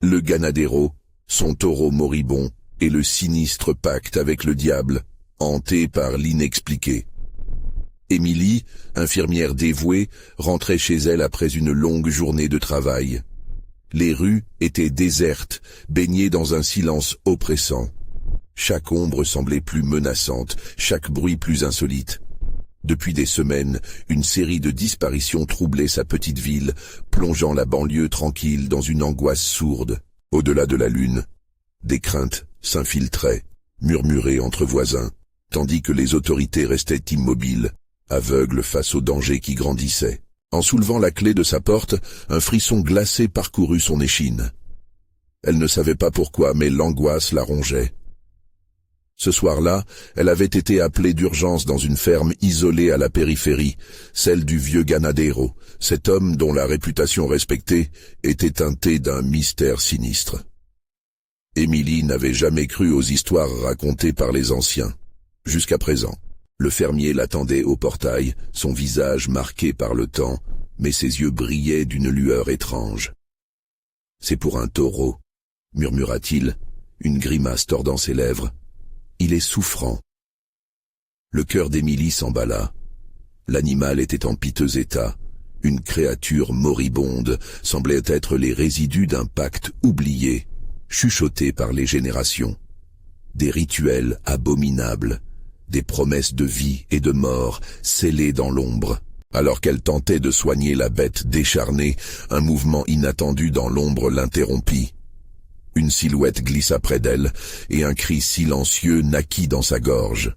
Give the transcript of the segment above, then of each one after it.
Le ganadero, son taureau moribond, et le sinistre pacte avec le diable, hanté par l'inexpliqué. Émilie, infirmière dévouée, rentrait chez elle après une longue journée de travail. Les rues étaient désertes, baignées dans un silence oppressant. Chaque ombre semblait plus menaçante, chaque bruit plus insolite. Depuis des semaines, une série de disparitions troublait sa petite ville, plongeant la banlieue tranquille dans une angoisse sourde. Au-delà de la lune, des craintes s'infiltraient, murmurées entre voisins, tandis que les autorités restaient immobiles, aveugles face aux dangers qui grandissaient. En soulevant la clé de sa porte, un frisson glacé parcourut son échine. Elle ne savait pas pourquoi, mais l'angoisse la rongeait. Ce soir-là, elle avait été appelée d'urgence dans une ferme isolée à la périphérie, celle du vieux ganadero, cet homme dont la réputation respectée était teintée d'un mystère sinistre. Émilie n'avait jamais cru aux histoires racontées par les anciens. Jusqu'à présent, le fermier l'attendait au portail, son visage marqué par le temps, mais ses yeux brillaient d'une lueur étrange. « C'est pour un taureau », murmura-t-il, une grimace tordant ses lèvres. « Il est souffrant. » Le cœur d'Émilie s'emballa. L'animal était en piteux état. Une créature moribonde semblait être les résidus d'un pacte oublié, chuchoté par les générations. Des rituels abominables, des promesses de vie et de mort scellées dans l'ombre. Alors qu'elle tentait de soigner la bête décharnée, un mouvement inattendu dans l'ombre l'interrompit. Une silhouette glissa près d'elle, et un cri silencieux naquit dans sa gorge.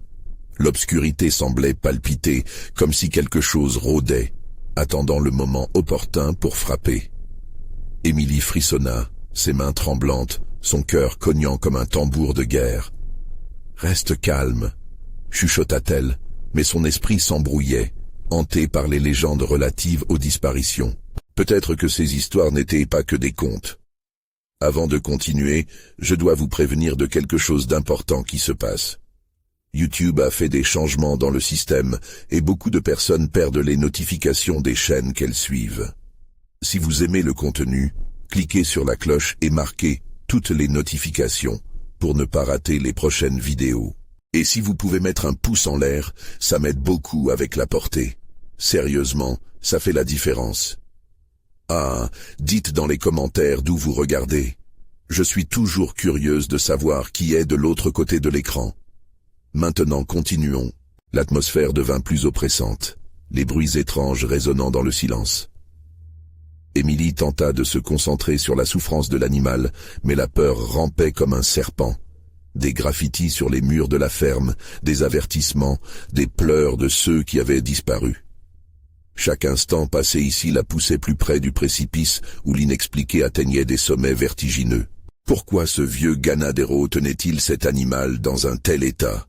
L'obscurité semblait palpiter, comme si quelque chose rôdait, attendant le moment opportun pour frapper. Émilie frissonna, ses mains tremblantes, son cœur cognant comme un tambour de guerre. « Reste calme », chuchota-t-elle, mais son esprit s'embrouillait, hanté par les légendes relatives aux disparitions. Peut-être que ces histoires n'étaient pas que des contes. Avant de continuer, je dois vous prévenir de quelque chose d'important qui se passe. YouTube a fait des changements dans le système et beaucoup de personnes perdent les notifications des chaînes qu'elles suivent. Si vous aimez le contenu, cliquez sur la cloche et marquez toutes les notifications pour ne pas rater les prochaines vidéos. Et si vous pouvez mettre un pouce en l'air, ça m'aide beaucoup avec la portée. Sérieusement, ça fait la différence. Ah, dites dans les commentaires d'où vous regardez. Je suis toujours curieuse de savoir qui est de l'autre côté de l'écran. Maintenant, continuons. L'atmosphère devint plus oppressante, les bruits étranges résonnant dans le silence. Émilie tenta de se concentrer sur la souffrance de l'animal, mais la peur rampait comme un serpent. Des graffitis sur les murs de la ferme, des avertissements, des pleurs de ceux qui avaient disparu. Chaque instant passé ici la poussait plus près du précipice où l'inexpliqué atteignait des sommets vertigineux. Pourquoi ce vieux ganadero tenait-il cet animal dans un tel état?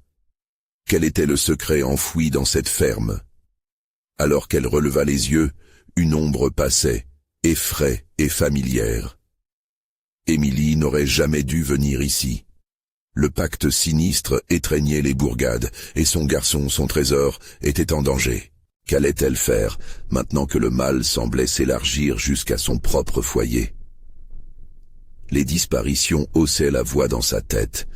Quel était le secret enfoui dans cette ferme? Alors qu'elle releva les yeux, une ombre passait, effraie et familière. Émilie n'aurait jamais dû venir ici. Le pacte sinistre étreignait les bourgades, et son garçon, son trésor, était en danger. Qu'allait-elle faire, maintenant que le mal semblait s'élargir jusqu'à son propre foyer? Les disparitions haussaient la voix dans sa tête,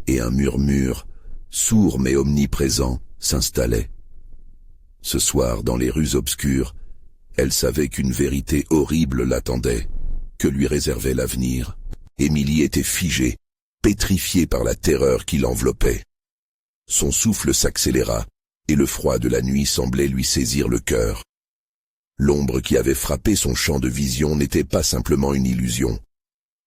et un murmure, sourd mais omniprésent, s'installait. Ce soir, dans les rues obscures, elle savait qu'une vérité horrible l'attendait, que lui réservait l'avenir. Émilie était figée, pétrifiée par la terreur qui l'enveloppait. Son souffle s'accéléra, et le froid de la nuit semblait lui saisir le cœur. L'ombre qui avait frappé son champ de vision n'était pas simplement une illusion.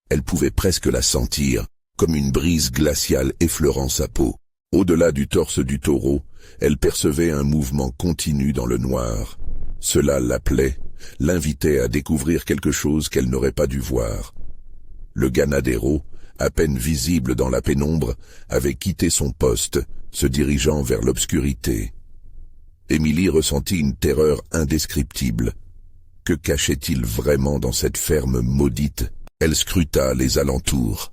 Elle pouvait presque la sentir, comme une brise glaciale effleurant sa peau. Au-delà du torse du taureau, elle percevait un mouvement continu dans le noir. Cela l'appelait, l'invitait à découvrir quelque chose qu'elle n'aurait pas dû voir. Le ganadero, à peine visible dans la pénombre, avait quitté son poste, se dirigeant vers l'obscurité. Émilie ressentit une terreur indescriptible. Que cachait-il vraiment dans cette ferme maudite? Elle scruta les alentours.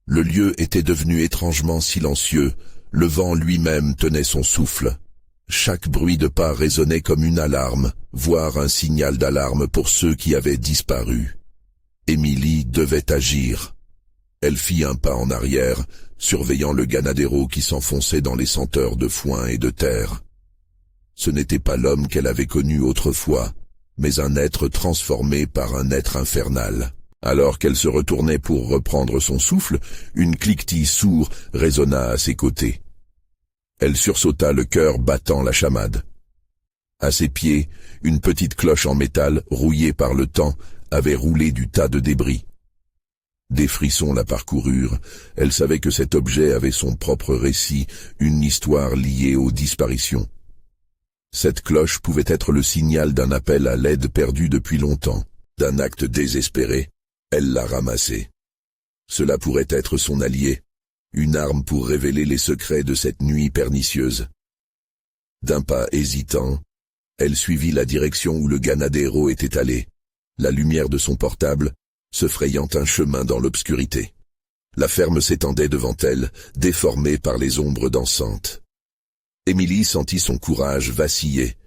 Le lieu était devenu étrangement silencieux, le vent lui-même tenait son souffle. Chaque bruit de pas résonnait comme une alarme, voire un signal d'alarme pour ceux qui avaient disparu. Émilie devait agir. Elle fit un pas en arrière, surveillant le Ganadero qui s'enfonçait dans les senteurs de foin et de terre. Ce n'était pas l'homme qu'elle avait connu autrefois, mais un être transformé par un être infernal. Alors qu'elle se retournait pour reprendre son souffle, une cliquetis sourd résonna à ses côtés. Elle sursauta, le cœur battant la chamade. À ses pieds, une petite cloche en métal, rouillée par le temps, avait roulé du tas de débris. Des frissons la parcoururent, elle savait que cet objet avait son propre récit, une histoire liée aux disparitions. Cette cloche pouvait être le signal d'un appel à l'aide perdu depuis longtemps, d'un acte désespéré. Elle l'a ramassé. Cela pourrait être son allié, une arme pour révéler les secrets de cette nuit pernicieuse. D'un pas hésitant, elle suivit la direction où le Ganadero était allé, la lumière de son portable se frayant un chemin dans l'obscurité. La ferme s'étendait devant elle, déformée par les ombres dansantes. Émilie sentit son courage vaciller,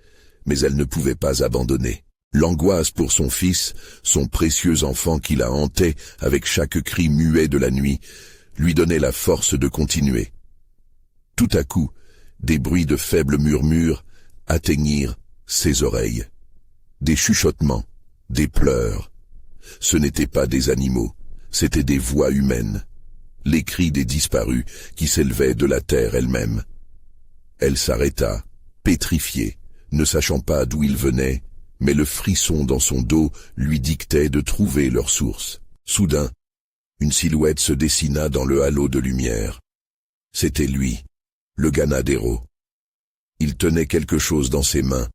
mais elle ne pouvait pas abandonner. L'angoisse pour son fils, son précieux enfant qui la hantait avec chaque cri muet de la nuit, lui donnait la force de continuer. Tout à coup, des bruits de faibles murmures atteignirent ses oreilles. Des chuchotements, des pleurs. Ce n'étaient pas des animaux, c'étaient des voix humaines. Les cris des disparus qui s'élevaient de la terre elle-même. Elle s'arrêta, pétrifiée, ne sachant pas d'où ils venaient, mais le frisson dans son dos lui dictait de trouver leur source. Soudain, une silhouette se dessina dans le halo de lumière. C'était lui, le Ganadero. Il tenait quelque chose dans ses mains,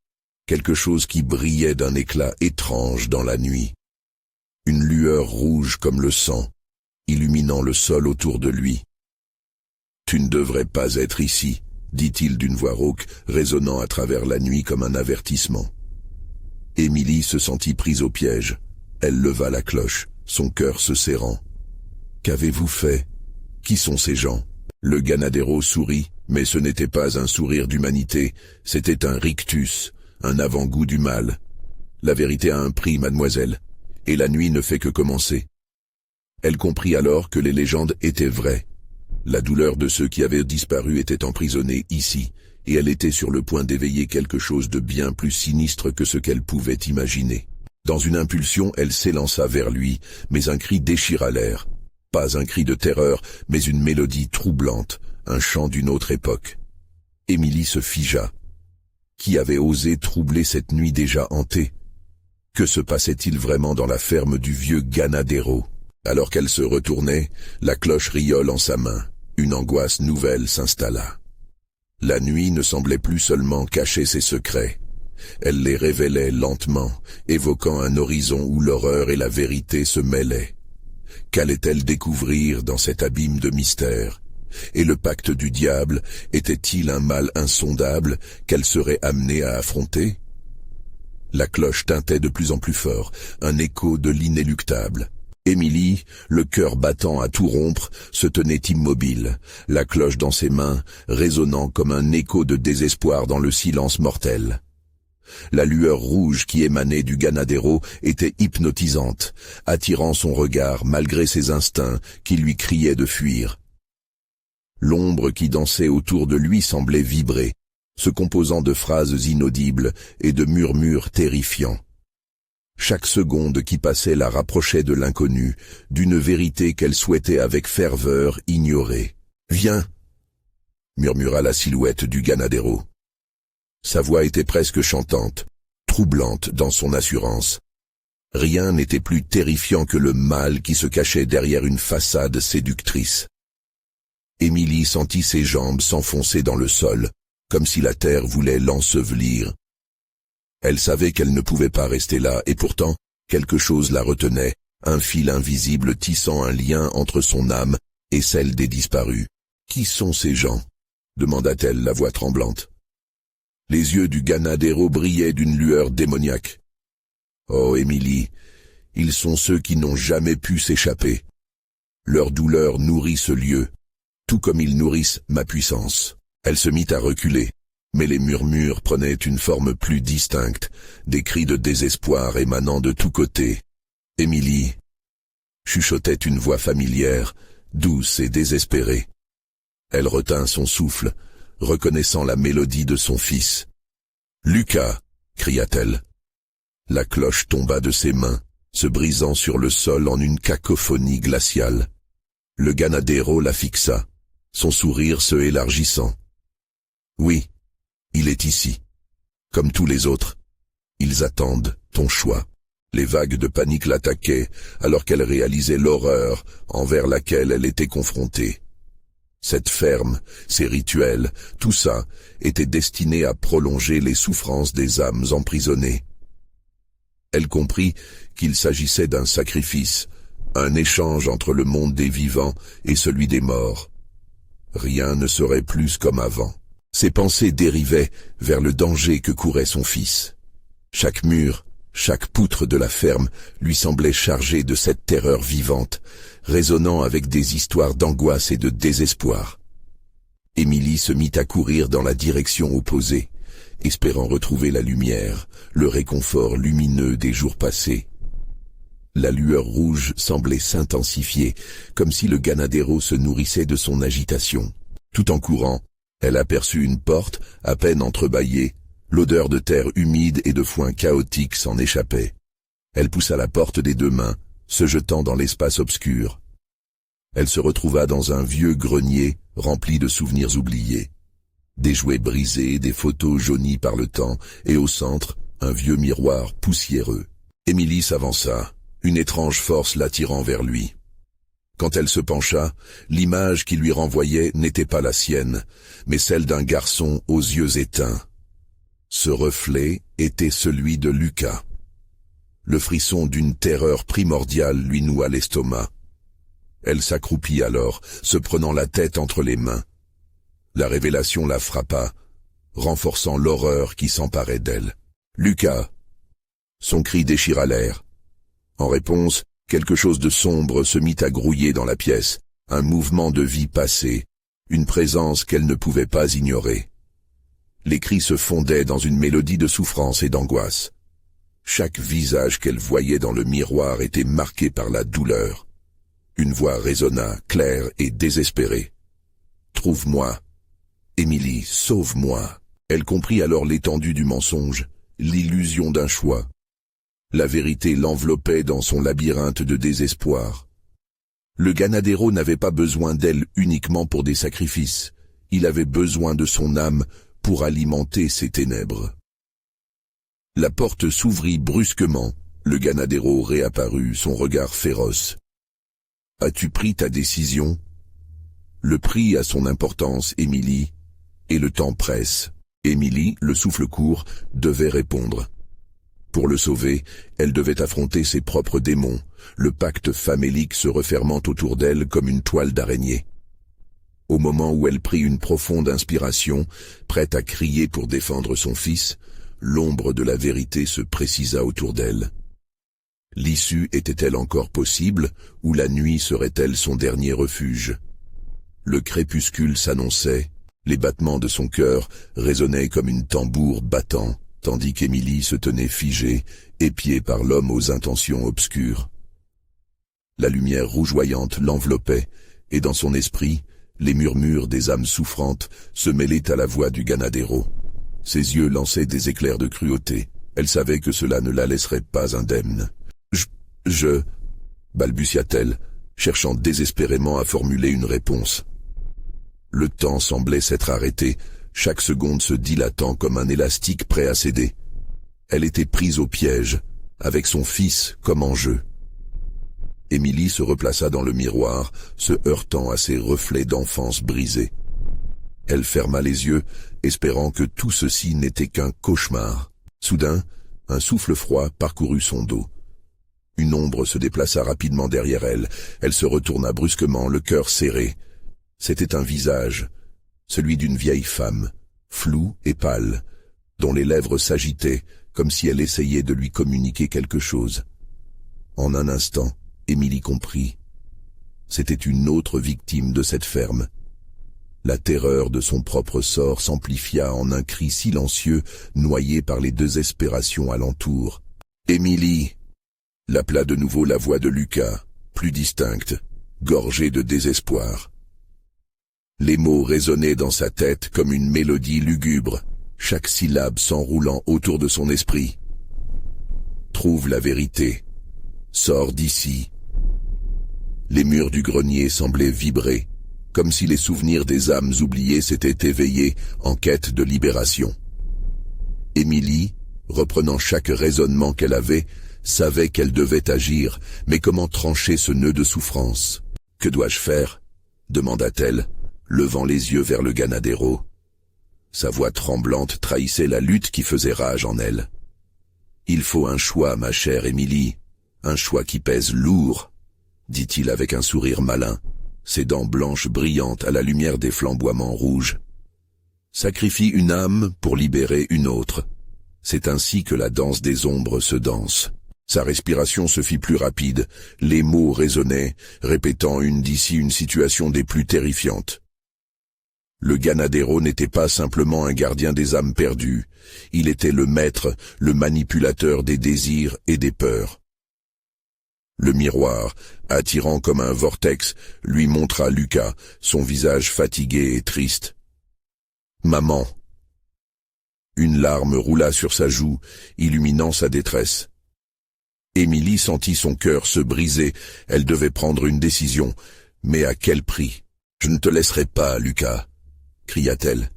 quelque chose qui brillait d'un éclat étrange dans la nuit. Une lueur rouge comme le sang, illuminant le sol autour de lui. « Tu ne devrais pas être ici », dit-il d'une voix rauque, résonnant à travers la nuit comme un avertissement. Émilie se sentit prise au piège. Elle leva la cloche, son cœur se serrant. « Qu'avez-vous fait? Qui sont ces gens ?» Le Ganadero sourit, mais ce n'était pas un sourire d'humanité, c'était un rictus, un avant-goût du mal. « La vérité a un prix, mademoiselle, et la nuit ne fait que commencer. » Elle comprit alors que les légendes étaient vraies. La douleur de ceux qui avaient disparu était emprisonnée ici, et elle était sur le point d'éveiller quelque chose de bien plus sinistre que ce qu'elle pouvait imaginer. Dans une impulsion, elle s'élança vers lui, mais un cri déchira l'air. Pas un cri de terreur, mais une mélodie troublante, un chant d'une autre époque. Émilie se figea. Qui avait osé troubler cette nuit déjà hantée? Que se passait-il vraiment dans la ferme du vieux Ganadero? Alors qu'elle se retournait, la cloche riole en sa main. Une angoisse nouvelle s'installa. La nuit ne semblait plus seulement cacher ses secrets. Elle les révélait lentement, évoquant un horizon où l'horreur et la vérité se mêlaient. Qu'allait-elle découvrir dans cet abîme de mystère? Et le pacte du diable était-il un mal insondable qu'elle serait amenée à affronter? La cloche tintait de plus en plus fort, un écho de l'inéluctable. Émilie, le cœur battant à tout rompre, se tenait immobile, la cloche dans ses mains, résonnant comme un écho de désespoir dans le silence mortel. La lueur rouge qui émanait du Ganadero était hypnotisante, attirant son regard malgré ses instincts qui lui criaient de fuir. L'ombre qui dansait autour de lui semblait vibrer, se composant de phrases inaudibles et de murmures terrifiants. Chaque seconde qui passait la rapprochait de l'inconnu, d'une vérité qu'elle souhaitait avec ferveur ignorer. « Viens !» murmura la silhouette du Ganadero. Sa voix était presque chantante, troublante dans son assurance. Rien n'était plus terrifiant que le mal qui se cachait derrière une façade séductrice. Émilie sentit ses jambes s'enfoncer dans le sol, comme si la terre voulait l'ensevelir. Elle savait qu'elle ne pouvait pas rester là, et pourtant, quelque chose la retenait, un fil invisible tissant un lien entre son âme et celle des disparus. « Qui sont ces gens ?» demanda-t-elle, la voix tremblante. Les yeux du Ganadero brillaient d'une lueur démoniaque. « Oh, Émilie, ils sont ceux qui n'ont jamais pu s'échapper. Leur douleur nourrit ce lieu, tout comme ils nourrissent ma puissance. » Elle se mit à reculer. Mais les murmures prenaient une forme plus distincte, des cris de désespoir émanant de tous côtés. « Émilie, chuchotait une voix familière, douce et désespérée. Elle retint son souffle, reconnaissant la mélodie de son fils. « Lucas !» cria-t-elle. La cloche tomba de ses mains, se brisant sur le sol en une cacophonie glaciale. Le ganadero la fixa, son sourire se élargissant. « Oui, il est ici. Comme tous les autres. Ils attendent ton choix. » Les vagues de panique l'attaquaient, alors qu'elle réalisait l'horreur envers laquelle elle était confrontée. Cette ferme, ces rituels, tout ça était destiné à prolonger les souffrances des âmes emprisonnées. Elle comprit qu'il s'agissait d'un sacrifice, un échange entre le monde des vivants et celui des morts. Rien ne serait plus comme avant. Ses pensées dérivaient vers le danger que courait son fils. Chaque mur, chaque poutre de la ferme lui semblait chargée de cette terreur vivante, résonnant avec des histoires d'angoisse et de désespoir. Émilie se mit à courir dans la direction opposée, espérant retrouver la lumière, le réconfort lumineux des jours passés. La lueur rouge semblait s'intensifier, comme si le ganadero se nourrissait de son agitation. Tout en courant, elle aperçut une porte à peine entrebâillée. L'odeur de terre humide et de foin chaotique s'en échappait. Elle poussa la porte des deux mains, se jetant dans l'espace obscur. Elle se retrouva dans un vieux grenier rempli de souvenirs oubliés. Des jouets brisés, des photos jaunies par le temps, et au centre, un vieux miroir poussiéreux. Émilie s'avança, une étrange force l'attirant vers lui. Quand elle se pencha, l'image qui lui renvoyait n'était pas la sienne, mais celle d'un garçon aux yeux éteints. Ce reflet était celui de Lucas. Le frisson d'une terreur primordiale lui noua l'estomac. Elle s'accroupit alors, se prenant la tête entre les mains. La révélation la frappa, renforçant l'horreur qui s'emparait d'elle. « Lucas !» Son cri déchira l'air. En réponse, quelque chose de sombre se mit à grouiller dans la pièce, un mouvement de vie passée, une présence qu'elle ne pouvait pas ignorer. Les cris se fondaient dans une mélodie de souffrance et d'angoisse. Chaque visage qu'elle voyait dans le miroir était marqué par la douleur. Une voix résonna, claire et désespérée. « Trouve-moi. Émilie, sauve-moi. » Elle comprit alors l'étendue du mensonge, l'illusion d'un choix. La vérité l'enveloppait dans son labyrinthe de désespoir. Le ganadero n'avait pas besoin d'elle uniquement pour des sacrifices. Il avait besoin de son âme pour alimenter ses ténèbres. La porte s'ouvrit brusquement. Le ganadero réapparut, son regard féroce. « As-tu pris ta décision ?» Le prix a son importance, Émilie, et le temps presse. Émilie, le souffle court, devait répondre. Pour le sauver, elle devait affronter ses propres démons, le pacte famélique se refermant autour d'elle comme une toile d'araignée. Au moment où elle prit une profonde inspiration, prête à crier pour défendre son fils, l'ombre de la vérité se précisa autour d'elle. L'issue était-elle encore possible, ou la nuit serait-elle son dernier refuge? Le crépuscule s'annonçait, les battements de son cœur résonnaient comme une tambour battant, tandis qu'Émilie se tenait figée, épiée par l'homme aux intentions obscures. La lumière rougeoyante l'enveloppait, et dans son esprit, les murmures des âmes souffrantes se mêlaient à la voix du ganadero. Ses yeux lançaient des éclairs de cruauté. Elle savait que cela ne la laisserait pas indemne. Je... balbutia-t-elle, cherchant désespérément à formuler une réponse. Le temps semblait s'être arrêté, chaque seconde se dilatant comme un élastique prêt à céder. Elle était prise au piège, avec son fils comme en jeu. Émilie se replaça dans le miroir, se heurtant à ses reflets d'enfance brisés. Elle ferma les yeux, espérant que tout ceci n'était qu'un cauchemar. Soudain, un souffle froid parcourut son dos. Une ombre se déplaça rapidement derrière elle. Elle se retourna brusquement, le cœur serré. C'était un visage, celui d'une vieille femme, floue et pâle, dont les lèvres s'agitaient comme si elle essayait de lui communiquer quelque chose. En un instant, Émilie comprit. C'était une autre victime de cette ferme. La terreur de son propre sort s'amplifia en un cri silencieux, noyé par les désespérations alentour. « Émilie !» l'appela de nouveau la voix de Lucas. plus distincte, gorgée de désespoir. Les mots résonnaient dans sa tête comme une mélodie lugubre, chaque syllabe s'enroulant autour de son esprit. Trouve la vérité. Sors d'ici. Les murs du grenier semblaient vibrer, comme si les souvenirs des âmes oubliées s'étaient éveillés en quête de libération. Émilie, reprenant chaque raisonnement qu'elle avait, savait qu'elle devait agir, mais comment trancher ce nœud de souffrance? « Que dois-je faire ?» demanda-t-elle, levant les yeux vers le Ganadero. Sa voix tremblante trahissait la lutte qui faisait rage en elle. « Il faut un choix, ma chère Émilie, un choix qui pèse lourd, » dit-il avec un sourire malin, ses dents blanches brillantes à la lumière des flamboiements rouges. « Sacrifie une âme pour libérer une autre. C'est ainsi que la danse des ombres se danse. » Sa respiration se fit plus rapide, les mots résonnaient, répétant une d'ici une situation des plus terrifiantes. Le Ganadero n'était pas simplement un gardien des âmes perdues, il était le maître, le manipulateur des désirs et des peurs. Le miroir, attirant comme un vortex, lui montra Lucas, son visage fatigué et triste. « Maman !» Une larme roula sur sa joue, illuminant sa détresse. Émilie sentit son cœur se briser, elle devait prendre une décision, mais à quel prix? « Je ne te laisserai pas, Lucas !» cria-t-elle,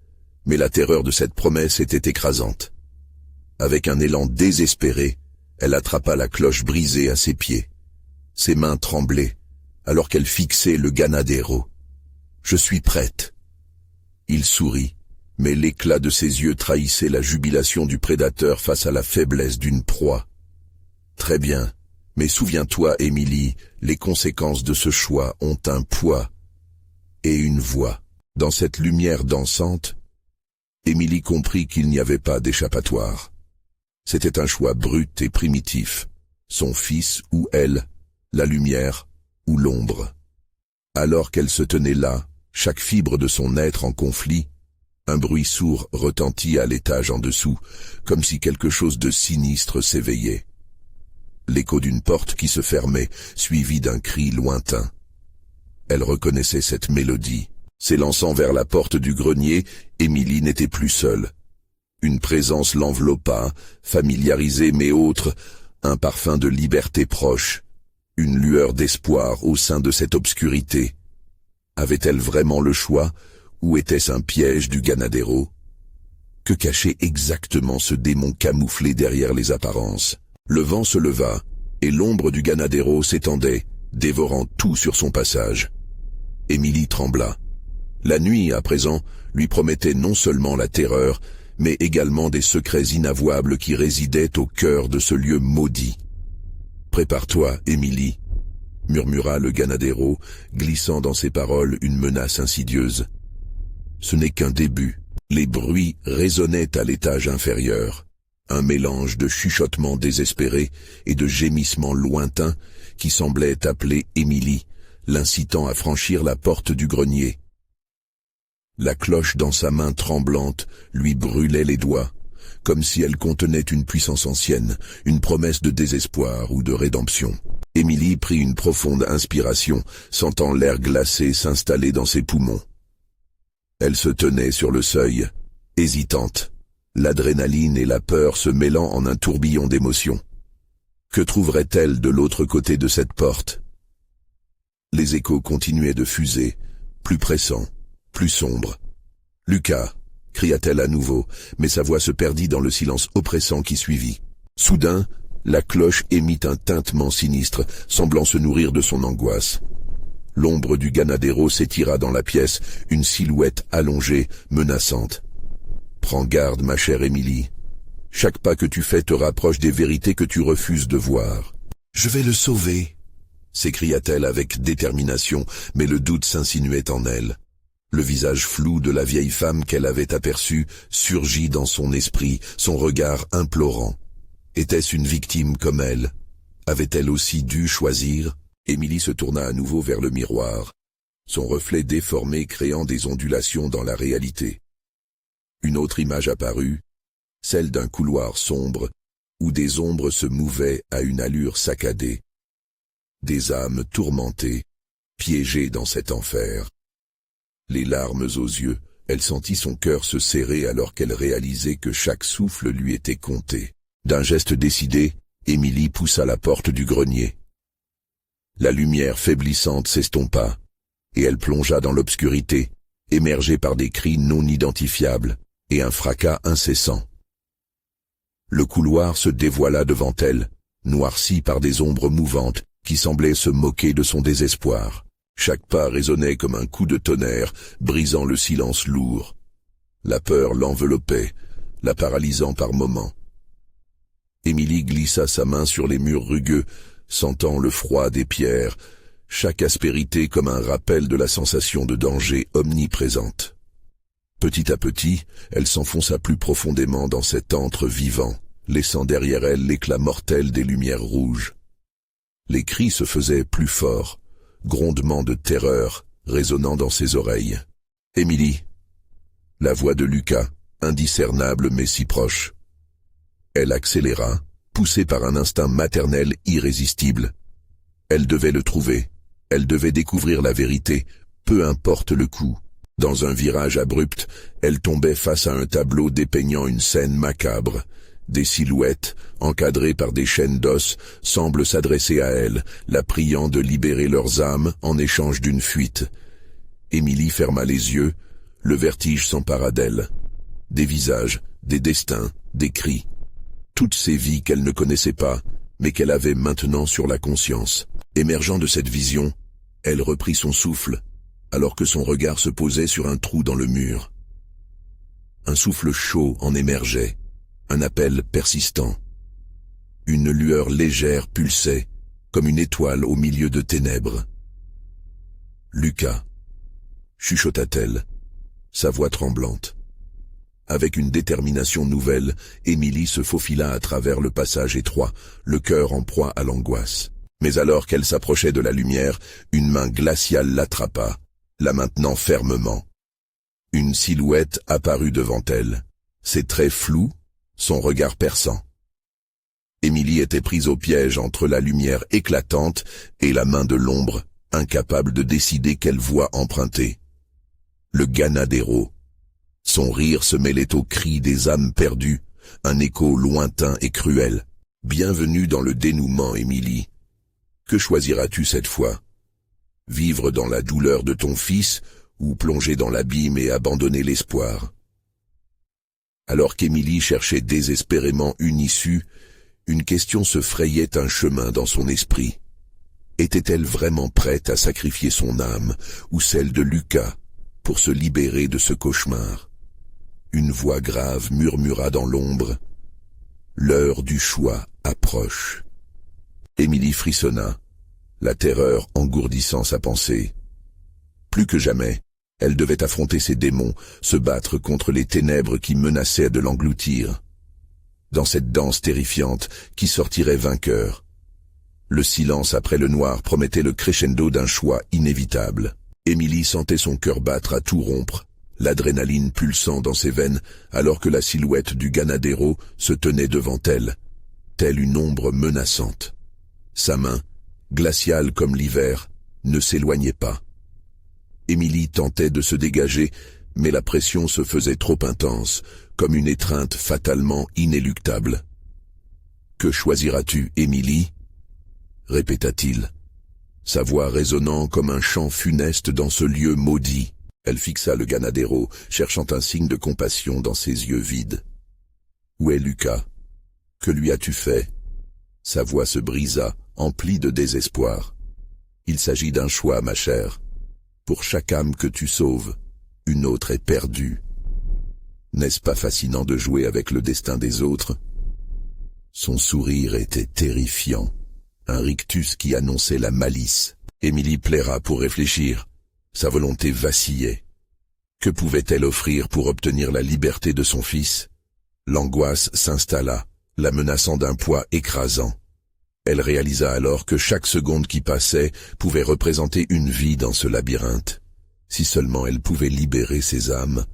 mais la terreur de cette promesse était écrasante. Avec un élan désespéré, elle attrapa la cloche brisée à ses pieds. Ses mains tremblaient, alors qu'elle fixait le Ganadero. « Je suis prête. » Il sourit, mais l'éclat de ses yeux trahissait la jubilation du prédateur face à la faiblesse d'une proie. « Très bien, mais souviens-toi, Émilie, les conséquences de ce choix ont un poids et une voix. » Dans cette lumière dansante, Émilie comprit qu'il n'y avait pas d'échappatoire. C'était un choix brut et primitif, son fils ou elle, la lumière ou l'ombre. Alors qu'elle se tenait là, chaque fibre de son être en conflit, un bruit sourd retentit à l'étage en dessous, comme si quelque chose de sinistre s'éveillait. L'écho d'une porte qui se fermait, suivi d'un cri lointain. Elle reconnaissait cette mélodie. S'élançant vers la porte du grenier, Émilie n'était plus seule. Une présence l'enveloppa, familiarisée mais autre, un parfum de liberté proche, une lueur d'espoir au sein de cette obscurité. Avait-elle vraiment le choix, ou était-ce un piège du Ganadero? Que cachait exactement ce démon camouflé derrière les apparences? Le vent se leva, et l'ombre du Ganadero s'étendait, dévorant tout sur son passage. Émilie trembla. La nuit, à présent, lui promettait non seulement la terreur, mais également des secrets inavouables qui résidaient au cœur de ce lieu maudit. « Prépare-toi, Émilie » murmura le Ganadero, glissant dans ses paroles une menace insidieuse. Ce n'est qu'un début. Les bruits résonnaient à l'étage inférieur, un mélange de chuchotements désespérés et de gémissements lointains qui semblaient appeler Émilie, l'incitant à franchir la porte du grenier. La cloche dans sa main tremblante lui brûlait les doigts, comme si elle contenait une puissance ancienne, une promesse de désespoir ou de rédemption. Émilie prit une profonde inspiration, sentant l'air glacé s'installer dans ses poumons. Elle se tenait sur le seuil, hésitante, l'adrénaline et la peur se mêlant en un tourbillon d'émotions. Que trouverait-elle de l'autre côté de cette porte? Les échos continuaient de fuser, plus pressants, plus sombre. « Lucas !» cria-t-elle à nouveau, mais sa voix se perdit dans le silence oppressant qui suivit. Soudain, la cloche émit un tintement sinistre, semblant se nourrir de son angoisse. L'ombre du Ganadero s'étira dans la pièce, une silhouette allongée, menaçante. « Prends garde, ma chère Émilie. Chaque pas que tu fais te rapproche des vérités que tu refuses de voir. »« Je vais le sauver !» s'écria-t-elle avec détermination, mais le doute s'insinuait en elle. Le visage flou de la vieille femme qu'elle avait aperçue surgit dans son esprit, son regard implorant. Était-ce une victime comme elle? Avait-elle aussi dû choisir? Émilie se tourna à nouveau vers le miroir, son reflet déformé créant des ondulations dans la réalité. Une autre image apparut, celle d'un couloir sombre, où des ombres se mouvaient à une allure saccadée. des âmes tourmentées, piégées dans cet enfer. Les larmes aux yeux, elle sentit son cœur se serrer alors qu'elle réalisait que chaque souffle lui était compté. D'un geste décidé, Émilie poussa la porte du grenier. La lumière faiblissante s'estompa, et elle plongea dans l'obscurité, émergée par des cris non identifiables et un fracas incessant. Le couloir se dévoila devant elle, noirci par des ombres mouvantes qui semblaient se moquer de son désespoir. Chaque pas résonnait comme un coup de tonnerre, brisant le silence lourd. La peur l'enveloppait, la paralysant par moments. Émilie glissa sa main sur les murs rugueux, sentant le froid des pierres, chaque aspérité comme un rappel de la sensation de danger omniprésente. Petit à petit, elle s'enfonça plus profondément dans cet antre vivant, laissant derrière elle l'éclat mortel des lumières rouges. Les cris se faisaient plus forts, grondements de terreur résonnant dans ses oreilles. « Émilie !» La voix de Lucas, indiscernable mais si proche. Elle accéléra, poussée par un instinct maternel irrésistible. Elle devait le trouver, elle devait découvrir la vérité, peu importe le coût. Dans un virage abrupt, elle tombait face à un tableau dépeignant une scène macabre. Des silhouettes, encadrées par des chaînes d'os, semblent s'adresser à elle, la priant de libérer leurs âmes en échange d'une fuite. Émilie ferma les yeux, le vertige s'empara d'elle. Des visages, des destins, des cris. Toutes ces vies qu'elle ne connaissait pas, mais qu'elle avait maintenant sur la conscience. Émergeant de cette vision, elle reprit son souffle, alors que son regard se posait sur un trou dans le mur. Un souffle chaud en émergeait, un appel persistant. Une lueur légère pulsait, comme une étoile au milieu de ténèbres. « Lucas » chuchota-t-elle, sa voix tremblante. Avec une détermination nouvelle, Émilie se faufila à travers le passage étroit, le cœur en proie à l'angoisse. Mais alors qu'elle s'approchait de la lumière, une main glaciale l'attrapa, la maintenant fermement. Une silhouette apparut devant elle, ses traits flous, son regard perçant. Émilie était prise au piège entre la lumière éclatante et la main de l'ombre, incapable de décider quelle voie emprunter. Le Ganadero. Son rire se mêlait aux cris des âmes perdues, un écho lointain et cruel. « Bienvenue dans le dénouement, Émilie. Que choisiras-tu cette fois? Vivre dans la douleur de ton fils ou plonger dans l'abîme et abandonner l'espoir ?» Alors qu'Émilie cherchait désespérément une issue, une question se frayait un chemin dans son esprit. Était-elle vraiment prête à sacrifier son âme ou celle de Lucas pour se libérer de ce cauchemar? Une voix grave murmura dans l'ombre. « L'heure du choix approche. » Émilie frissonna, la terreur engourdissant sa pensée. Plus que jamais, elle devait affronter ses démons, se battre contre les ténèbres qui menaçaient de l'engloutir. Dans cette danse terrifiante, qui sortirait vainqueur? Le silence après le noir promettait le crescendo d'un choix inévitable. Émilie sentait son cœur battre à tout rompre, l'adrénaline pulsant dans ses veines alors que la silhouette du Ganadero se tenait devant elle, telle une ombre menaçante. Sa main, glaciale comme l'hiver, ne s'éloignait pas. Émilie tentait de se dégager, mais la pression se faisait trop intense, comme une étreinte fatalement inéluctable. « Que choisiras-tu, Émilie » répéta-t-il, sa voix résonnant comme un chant funeste dans ce lieu maudit. Elle fixa le Ganadero, cherchant un signe de compassion dans ses yeux vides. « Où est Lucas? Que lui as-tu fait » Sa voix se brisa, emplie de désespoir. « Il s'agit d'un choix, ma chère. Pour chaque âme que tu sauves, une autre est perdue. N'est-ce pas fascinant de jouer avec le destin des autres ?» Son sourire était terrifiant, un rictus qui annonçait la malice. Émilie plaira pour réfléchir. Sa volonté vacillait. Que pouvait-elle offrir pour obtenir la liberté de son fils? L'angoisse s'installa, la menaçant d'un poids écrasant. Elle réalisa alors que chaque seconde qui passait pouvait représenter une vie dans ce labyrinthe. Si seulement elle pouvait libérer ses âmes,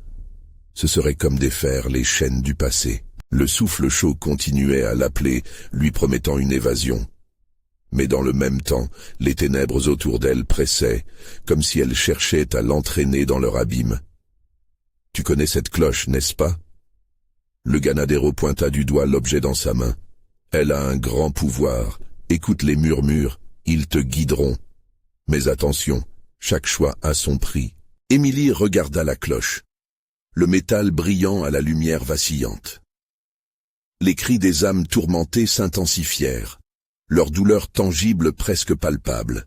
ce serait comme défaire les chaînes du passé. Le souffle chaud continuait à l'appeler, lui promettant une évasion. Mais dans le même temps, les ténèbres autour d'elle pressaient, comme si elles cherchaient à l'entraîner dans leur abîme. « Tu connais cette cloche, n'est-ce pas ?» Le Ganadero pointa du doigt l'objet dans sa main. « Elle a un grand pouvoir. Écoute les murmures, ils te guideront. Mais attention, chaque choix a son prix. » Émilie regarda la cloche, le métal brillant à la lumière vacillante. Les cris des âmes tourmentées s'intensifièrent, leur douleur tangible presque palpable.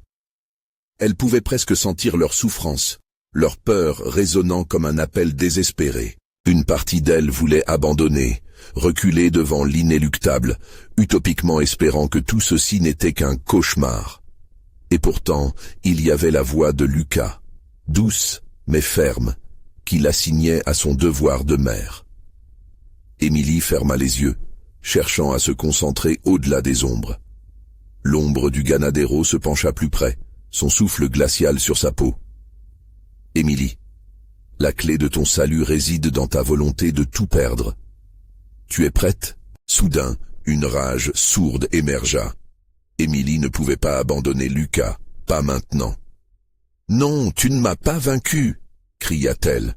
Elle pouvait presque sentir leur souffrance, leur peur résonnant comme un appel désespéré. Une partie d'elle voulait abandonner, reculer devant l'inéluctable, utopiquement espérant que tout ceci n'était qu'un cauchemar. Et pourtant, il y avait la voix de Lucas, douce mais ferme, qui l'assignait à son devoir de mère. Émilie ferma les yeux, cherchant à se concentrer au-delà des ombres. L'ombre du Ganadero se pencha plus près, son souffle glacial sur sa peau. « Émilie, la clé de ton salut réside dans ta volonté de tout perdre. Tu es prête ?» Soudain, une rage sourde émergea. Émilie ne pouvait pas abandonner Lucas, pas maintenant. « Non, tu ne m'as pas vaincu !» cria-t-elle.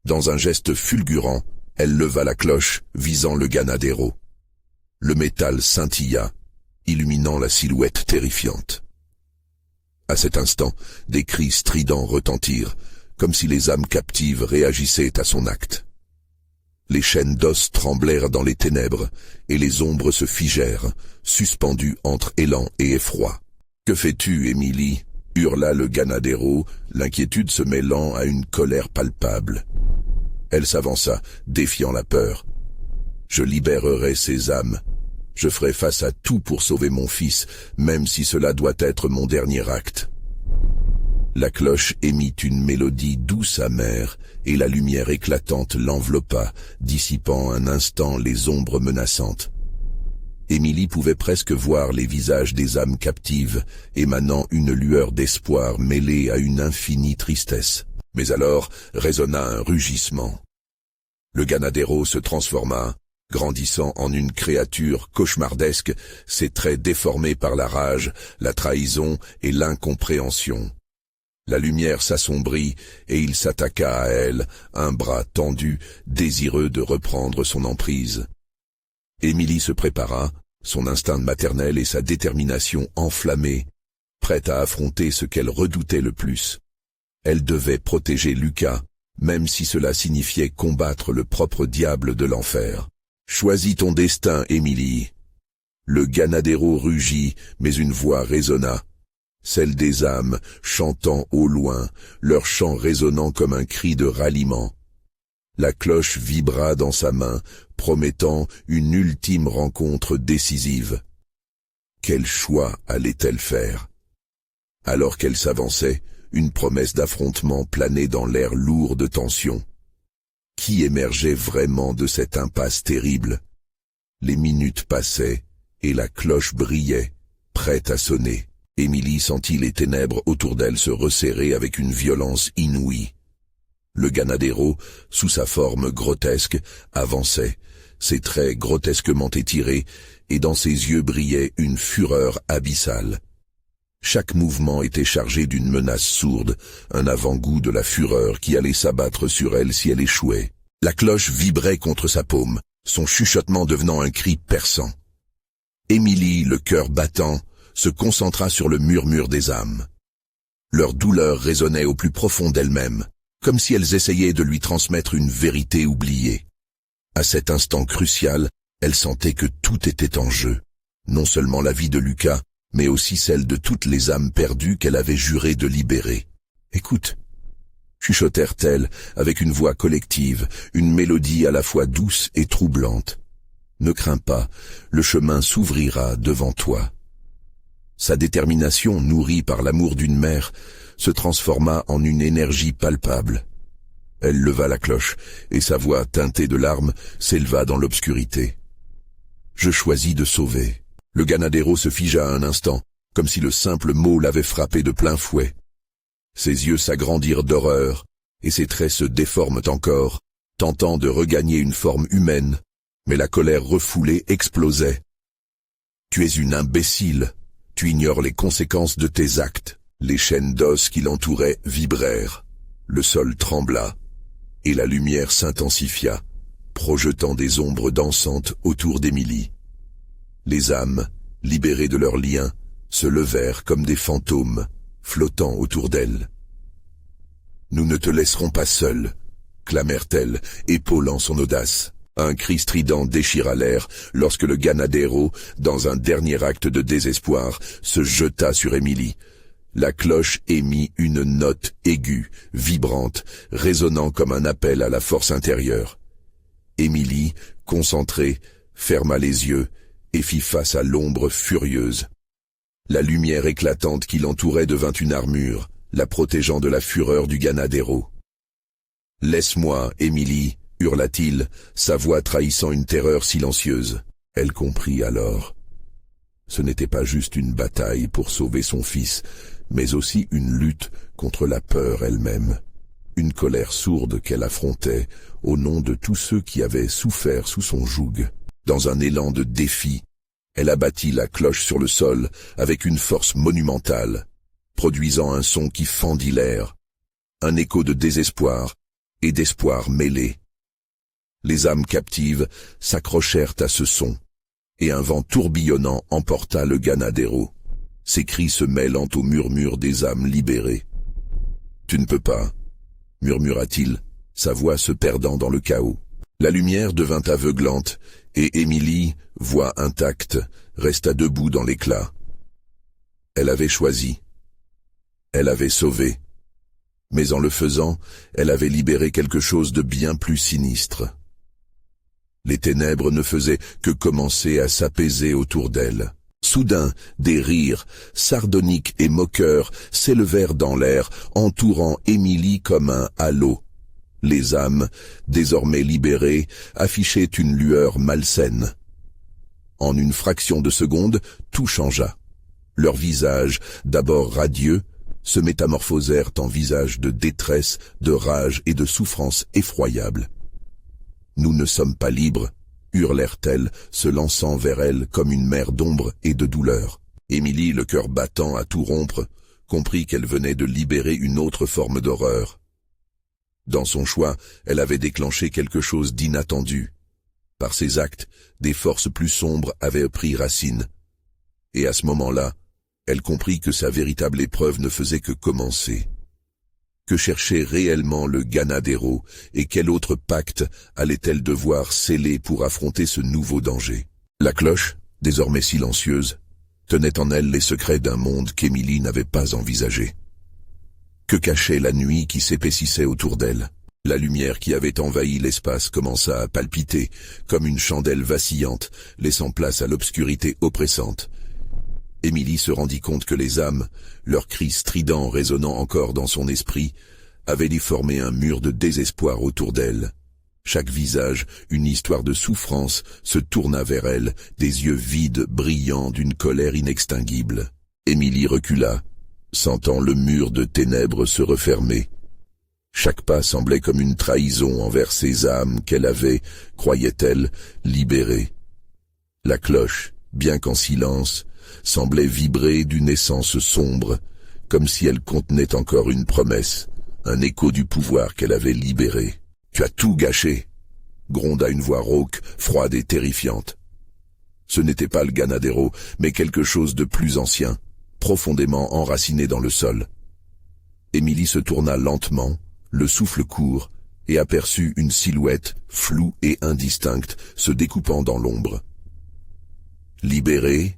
Dans un geste fulgurant, elle leva la cloche, visant le Ganadero. Le métal scintilla, illuminant la silhouette terrifiante. À cet instant, des cris stridents retentirent, comme si les âmes captives réagissaient à son acte. Les chaînes d'os tremblèrent dans les ténèbres, et les ombres se figèrent, suspendues entre élan et effroi. « Que fais-tu, Émilie ?» hurla le Ganadero, l'inquiétude se mêlant à une colère palpable. Elle s'avança, défiant la peur. « Je libérerai ces âmes. Je ferai face à tout pour sauver mon fils, même si cela doit être mon dernier acte. » La cloche émit une mélodie douce amère, et la lumière éclatante l'enveloppa, dissipant un instant les ombres menaçantes. Émilie pouvait presque voir les visages des âmes captives, émanant une lueur d'espoir mêlée à une infinie tristesse. Mais alors résonna un rugissement. Le Ganadero se transforma, grandissant en une créature cauchemardesque, ses traits déformés par la rage, la trahison et l'incompréhension. La lumière s'assombrit et il s'attaqua à elle, un bras tendu, désireux de reprendre son emprise. Émilie se prépara, son instinct maternel et sa détermination enflammée, prête à affronter ce qu'elle redoutait le plus. Elle devait protéger Lucas, même si cela signifiait combattre le propre diable de l'enfer. « Choisis ton destin, Émilie. » Le Ganadero rugit, mais une voix résonna, celle des âmes, chantant au loin, leur chant résonnant comme un cri de ralliement. La cloche vibra dans sa main, promettant une ultime rencontre décisive. Quel choix allait-elle faire? Alors qu'elle s'avançait, une promesse d'affrontement planait dans l'air lourd de tension. Qui émergeait vraiment de cette impasse terrible? Les minutes passaient, et la cloche brillait, prête à sonner. Émilie sentit les ténèbres autour d'elle se resserrer avec une violence inouïe. Le Ganadero, sous sa forme grotesque, avançait, ses traits grotesquement étirés, et dans ses yeux brillait une fureur abyssale. Chaque mouvement était chargé d'une menace sourde, un avant-goût de la fureur qui allait s'abattre sur elle si elle échouait. La cloche vibrait contre sa paume, son chuchotement devenant un cri perçant. Émilie, le cœur battant, se concentra sur le murmure des âmes. Leur douleur résonnait au plus profond d'elles-mêmes, comme si elles essayaient de lui transmettre une vérité oubliée. À cet instant crucial, elle sentait que tout était en jeu, non seulement la vie de Lucas, mais aussi celle de toutes les âmes perdues qu'elle avait juré de libérer. « Écoute » chuchotèrent-elles avec une voix collective, une mélodie à la fois douce et troublante. « Ne crains pas, le chemin s'ouvrira devant toi. » Sa détermination, nourrie par l'amour d'une mère, se transforma en une énergie palpable. Elle leva la cloche, et sa voix teintée de larmes s'éleva dans l'obscurité. « Je choisis de sauver. » Le Ganadero se figea un instant, comme si le simple mot l'avait frappé de plein fouet. Ses yeux s'agrandirent d'horreur, et ses traits se déforment encore, tentant de regagner une forme humaine, mais la colère refoulée explosait. « Tu es une imbécile !» Tu ignores les conséquences de tes actes. Les chaînes d'os qui l'entouraient vibrèrent. Le sol trembla, et la lumière s'intensifia, projetant des ombres dansantes autour d'Émilie. Les âmes, libérées de leurs liens, se levèrent comme des fantômes, flottant autour d'elle. « Nous ne te laisserons pas seule », clamèrent-elles, épaulant son audace. Un cri strident déchira l'air lorsque le Ganadero, dans un dernier acte de désespoir, se jeta sur Émilie. La cloche émit une note aiguë, vibrante, résonnant comme un appel à la force intérieure. Émilie, concentrée, ferma les yeux et fit face à l'ombre furieuse. La lumière éclatante qui l'entourait devint une armure, la protégeant de la fureur du Ganadero. « Laisse-moi, Émilie !» hurla-t-il, sa voix trahissant une terreur silencieuse. Elle comprit alors. Ce n'était pas juste une bataille pour sauver son fils, mais aussi une lutte contre la peur elle-même. Une colère sourde qu'elle affrontait au nom de tous ceux qui avaient souffert sous son joug. Dans un élan de défi, elle abattit la cloche sur le sol avec une force monumentale, produisant un son qui fendit l'air, un écho de désespoir et d'espoir mêlé. Les âmes captives s'accrochèrent à ce son, et un vent tourbillonnant emporta le Ganadero, ses cris se mêlant au murmure des âmes libérées. « Tu ne peux pas » murmura-t-il, sa voix se perdant dans le chaos. La lumière devint aveuglante, et Émilie, voix intacte, resta debout dans l'éclat. Elle avait choisi. Elle avait sauvé. Mais en le faisant, elle avait libéré quelque chose de bien plus sinistre. Les ténèbres ne faisaient que commencer à s'apaiser autour d'elle. Soudain, des rires, sardoniques et moqueurs, s'élevèrent dans l'air, entourant Émilie comme un halo. Les âmes, désormais libérées, affichaient une lueur malsaine. En une fraction de seconde, tout changea. Leurs visages, d'abord radieux, se métamorphosèrent en visages de détresse, de rage et de souffrance effroyables. « Nous ne sommes pas libres », hurlèrent-elles, se lançant vers elle comme une mer d'ombre et de douleur. Émilie, le cœur battant à tout rompre, comprit qu'elle venait de libérer une autre forme d'horreur. Dans son choix, elle avait déclenché quelque chose d'inattendu. Par ses actes, des forces plus sombres avaient pris racine. Et à ce moment-là, elle comprit que sa véritable épreuve ne faisait que commencer. Que cherchait réellement le Ganadero et quel autre pacte allait-elle devoir sceller pour affronter ce nouveau danger? La cloche, désormais silencieuse, tenait en elle les secrets d'un monde qu'Émilie n'avait pas envisagé. Que cachait la nuit qui s'épaississait autour d'elle? La lumière qui avait envahi l'espace commença à palpiter, comme une chandelle vacillante, laissant place à l'obscurité oppressante. Émilie se rendit compte que les âmes, leurs cris stridents résonnant encore dans son esprit, avaient déformé un mur de désespoir autour d'elle. Chaque visage, une histoire de souffrance, se tourna vers elle, des yeux vides brillants d'une colère inextinguible. Émilie recula, sentant le mur de ténèbres se refermer. Chaque pas semblait comme une trahison envers ces âmes qu'elle avait, croyait-elle, libérées. La cloche, bien qu'en silence, semblait vibrer d'une essence sombre, comme si elle contenait encore une promesse, un écho du pouvoir qu'elle avait libéré. « Tu as tout gâché !» gronda une voix rauque, froide et terrifiante. Ce n'était pas le Ganadero, mais quelque chose de plus ancien, profondément enraciné dans le sol. Émilie se tourna lentement, le souffle court, et aperçut une silhouette, floue et indistincte, se découpant dans l'ombre. « Libérée ?»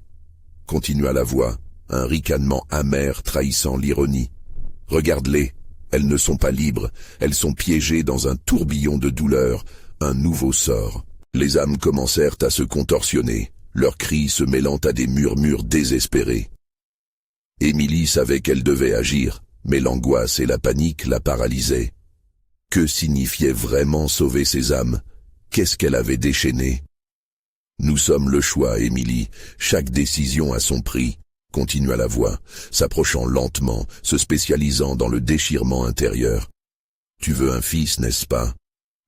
continua la voix, un ricanement amer trahissant l'ironie. « Regarde-les, elles ne sont pas libres, elles sont piégées dans un tourbillon de douleur, un nouveau sort. » Les âmes commencèrent à se contorsionner, leurs cris se mêlant à des murmures désespérés. Émilie savait qu'elle devait agir, mais l'angoisse et la panique la paralysaient. Que signifiait vraiment sauver ces âmes? Qu'est-ce qu'elle avait déchaîné? « Nous sommes le choix, Émilie, chaque décision a son prix, » continua la voix, s'approchant lentement, se spécialisant dans le déchirement intérieur. « Tu veux un fils, n'est-ce pas?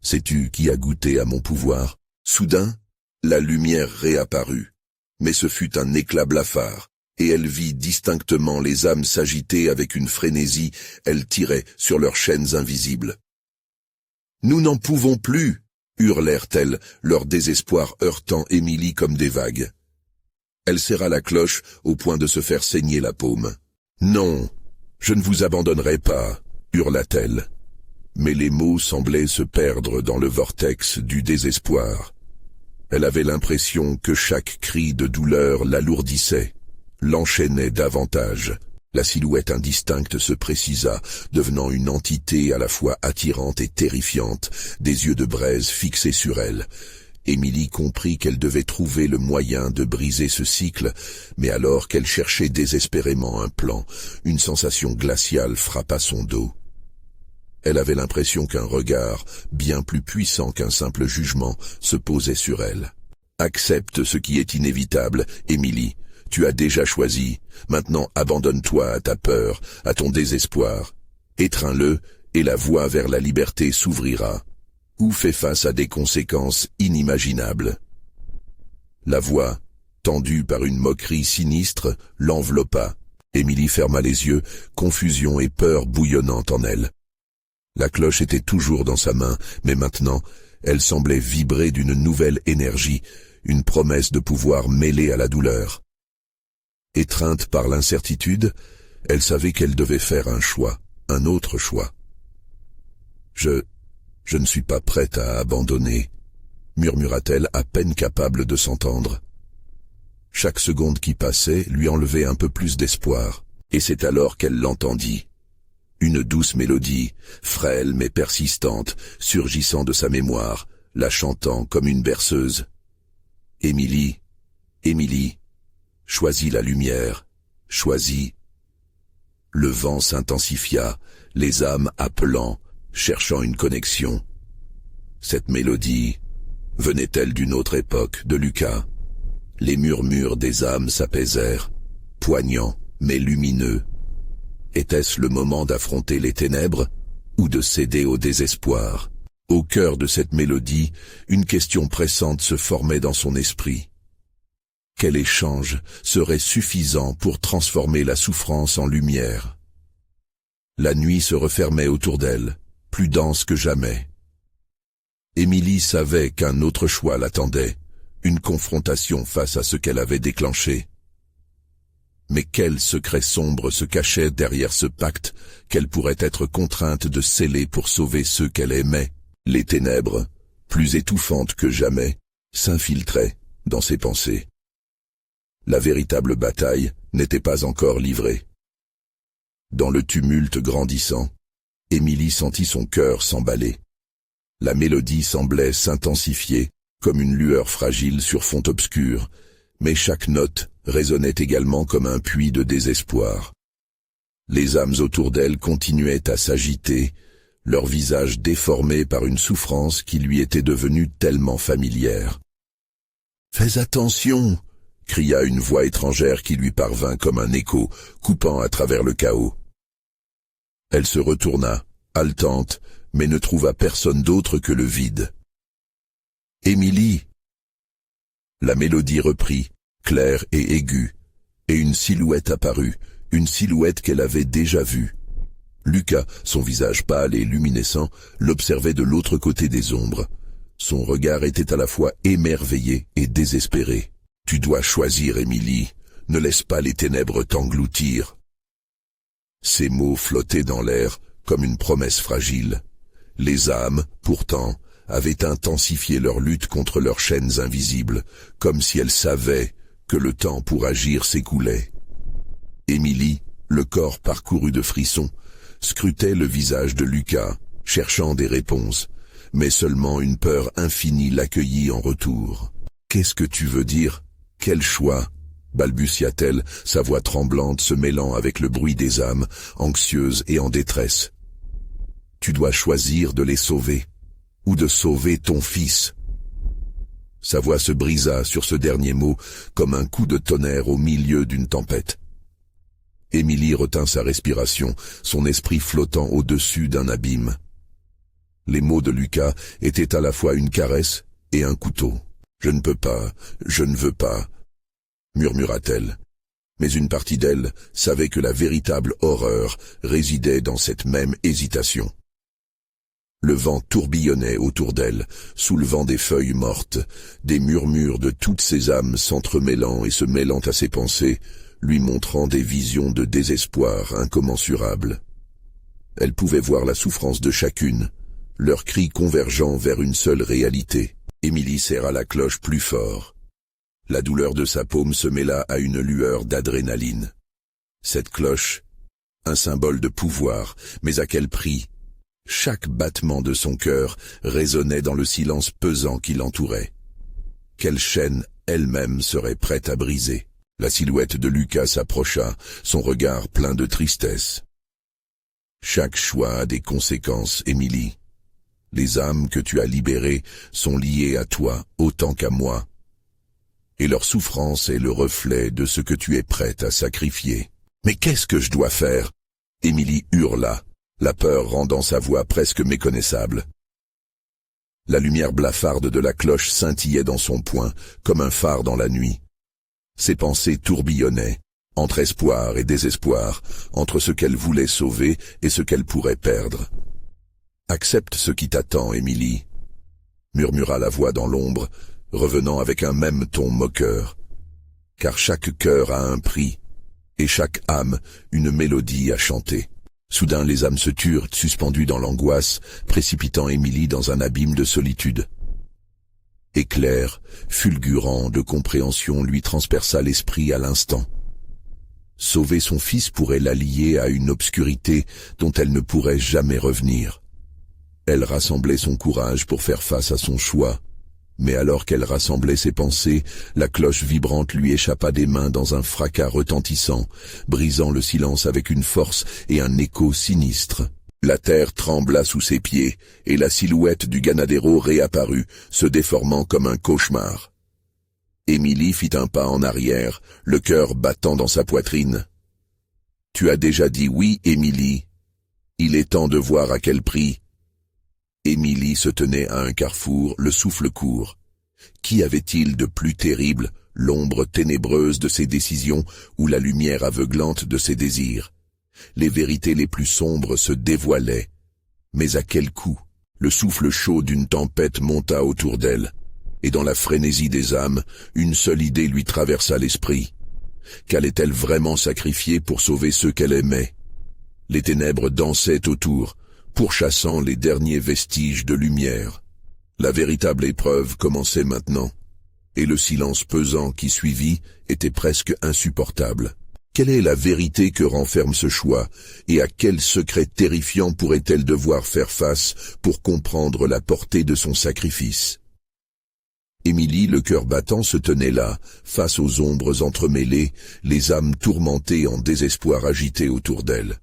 Sais-tu qui a goûté à mon pouvoir? » Soudain, la lumière réapparut, mais ce fut un éclat blafard, et elle vit distinctement les âmes s'agiter avec une frénésie, elles tiraient sur leurs chaînes invisibles. « Nous n'en pouvons plus !» hurlèrent-elles, leur désespoir heurtant Émilie comme des vagues. Elle serra la cloche au point de se faire saigner la paume. « Non, je ne vous abandonnerai pas !» hurla-t-elle. Mais les mots semblaient se perdre dans le vortex du désespoir. Elle avait l'impression que chaque cri de douleur l'alourdissait, l'enchaînait davantage. La silhouette indistincte se précisa, devenant une entité à la fois attirante et terrifiante, des yeux de braise fixés sur elle. Émilie comprit qu'elle devait trouver le moyen de briser ce cycle, mais alors qu'elle cherchait désespérément un plan, une sensation glaciale frappa son dos. Elle avait l'impression qu'un regard, bien plus puissant qu'un simple jugement, se posait sur elle. « Accepte ce qui est inévitable, Émilie. Tu as déjà choisi. Maintenant abandonne-toi à ta peur, à ton désespoir. Étreins-le, et la voie vers la liberté s'ouvrira. Ou fais face à des conséquences inimaginables. » La voix, tendue par une moquerie sinistre, l'enveloppa. Émilie ferma les yeux, confusion et peur bouillonnant en elle. La cloche était toujours dans sa main, mais maintenant, elle semblait vibrer d'une nouvelle énergie, une promesse de pouvoir mêlée à la douleur. Étreinte par l'incertitude, elle savait qu'elle devait faire un choix, un autre choix. « Je ne suis pas prête à abandonner », murmura-t-elle à peine capable de s'entendre. Chaque seconde qui passait lui enlevait un peu plus d'espoir, et c'est alors qu'elle l'entendit. Une douce mélodie, frêle mais persistante, surgissant de sa mémoire, la chantant comme une berceuse. « Émilie, Émilie, choisis la lumière, choisis. » Le vent s'intensifia, les âmes appelant, cherchant une connexion. Cette mélodie, venait-elle d'une autre époque, de Lucas? Les murmures des âmes s'apaisèrent, poignants mais lumineux. Était-ce le moment d'affronter les ténèbres ou de céder au désespoir? Au cœur de cette mélodie, une question pressante se formait dans son esprit. Quel échange serait suffisant pour transformer la souffrance en lumière? La nuit se refermait autour d'elle, plus dense que jamais. Émilie savait qu'un autre choix l'attendait, une confrontation face à ce qu'elle avait déclenché. Mais quel secret sombre se cachait derrière ce pacte qu'elle pourrait être contrainte de sceller pour sauver ceux qu'elle aimait? Les ténèbres, plus étouffantes que jamais, s'infiltraient dans ses pensées. La véritable bataille n'était pas encore livrée. Dans le tumulte grandissant, Émilie sentit son cœur s'emballer. La mélodie semblait s'intensifier, comme une lueur fragile sur fond obscur, mais chaque note résonnait également comme un puits de désespoir. Les âmes autour d'elle continuaient à s'agiter, leurs visages déformés par une souffrance qui lui était devenue tellement familière. « Fais attention !» cria une voix étrangère qui lui parvint comme un écho, coupant à travers le chaos. Elle se retourna, haletante, mais ne trouva personne d'autre que le vide. « Émilie !» La mélodie reprit, claire et aiguë, et une silhouette apparut, une silhouette qu'elle avait déjà vue. Lucas, son visage pâle et luminescent, l'observait de l'autre côté des ombres. Son regard était à la fois émerveillé et désespéré. « Tu dois choisir, Émilie, ne laisse pas les ténèbres t'engloutir. » Ces mots flottaient dans l'air comme une promesse fragile. Les âmes, pourtant, avaient intensifié leur lutte contre leurs chaînes invisibles, comme si elles savaient que le temps pour agir s'écoulait. Émilie, le corps parcouru de frissons, scrutait le visage de Lucas, cherchant des réponses, mais seulement une peur infinie l'accueillit en retour. « Qu'est-ce que tu veux dire? Quel choix ?» balbutia-t-elle, sa voix tremblante se mêlant avec le bruit des âmes, anxieuses et en détresse. « Tu dois choisir de les sauver, ou de sauver ton fils. » Sa voix se brisa sur ce dernier mot, comme un coup de tonnerre au milieu d'une tempête. Émilie retint sa respiration, son esprit flottant au-dessus d'un abîme. Les mots de Lucas étaient à la fois une caresse et un couteau. « Je ne peux pas, je ne veux pas », murmura-t-elle. Mais une partie d'elle savait que la véritable horreur résidait dans cette même hésitation. Le vent tourbillonnait autour d'elle, soulevant des feuilles mortes, des murmures de toutes ses âmes s'entremêlant et se mêlant à ses pensées, lui montrant des visions de désespoir incommensurables. Elle pouvait voir la souffrance de chacune, leurs cris convergeant vers une seule réalité. Émilie serra la cloche plus fort. La douleur de sa paume se mêla à une lueur d'adrénaline. Cette cloche, un symbole de pouvoir, mais à quel prix? Chaque battement de son cœur résonnait dans le silence pesant qui l'entourait. Quelle chaîne elle-même serait prête à briser? La silhouette de Lucas s'approcha, son regard plein de tristesse. Chaque choix a des conséquences, Émilie. Les âmes que tu as libérées sont liées à toi autant qu'à moi. Et leur souffrance est le reflet de ce que tu es prête à sacrifier. Mais qu'est-ce que je dois faire? Émilie hurla, la peur rendant sa voix presque méconnaissable. La lumière blafarde de la cloche scintillait dans son poing, comme un phare dans la nuit. Ses pensées tourbillonnaient, entre espoir et désespoir, entre ce qu'elle voulait sauver et ce qu'elle pourrait perdre. « Accepte ce qui t'attend, Émilie », murmura la voix dans l'ombre, revenant avec un même ton moqueur. Car chaque cœur a un prix, et chaque âme une mélodie à chanter. Soudain les âmes se turent, suspendues dans l'angoisse, précipitant Émilie dans un abîme de solitude. Éclair, fulgurant de compréhension lui transperça l'esprit à l'instant. Sauver son fils pourrait la lier à une obscurité dont elle ne pourrait jamais revenir. Elle rassemblait son courage pour faire face à son choix, mais alors qu'elle rassemblait ses pensées, la cloche vibrante lui échappa des mains dans un fracas retentissant, brisant le silence avec une force et un écho sinistre. La terre trembla sous ses pieds, et la silhouette du Ganadero réapparut, se déformant comme un cauchemar. Émilie fit un pas en arrière, le cœur battant dans sa poitrine. « Tu as déjà dit oui, Émilie. Il est temps de voir à quel prix. » Émilie se tenait à un carrefour, le souffle court. Qu'y avait-il de plus terrible, l'ombre ténébreuse de ses décisions ou la lumière aveuglante de ses désirs? Les vérités les plus sombres se dévoilaient. Mais à quel coût? Le souffle chaud d'une tempête monta autour d'elle, et dans la frénésie des âmes, une seule idée lui traversa l'esprit. Qu'allait-elle vraiment sacrifier pour sauver ceux qu'elle aimait? Les ténèbres dansaient autour, pourchassant les derniers vestiges de lumière. La véritable épreuve commençait maintenant, et le silence pesant qui suivit était presque insupportable. Quelle est la vérité que renferme ce choix, et à quel secret terrifiant pourrait-elle devoir faire face pour comprendre la portée de son sacrifice? Émilie, le cœur battant, se tenait là, face aux ombres entremêlées, les âmes tourmentées en désespoir agitées autour d'elle.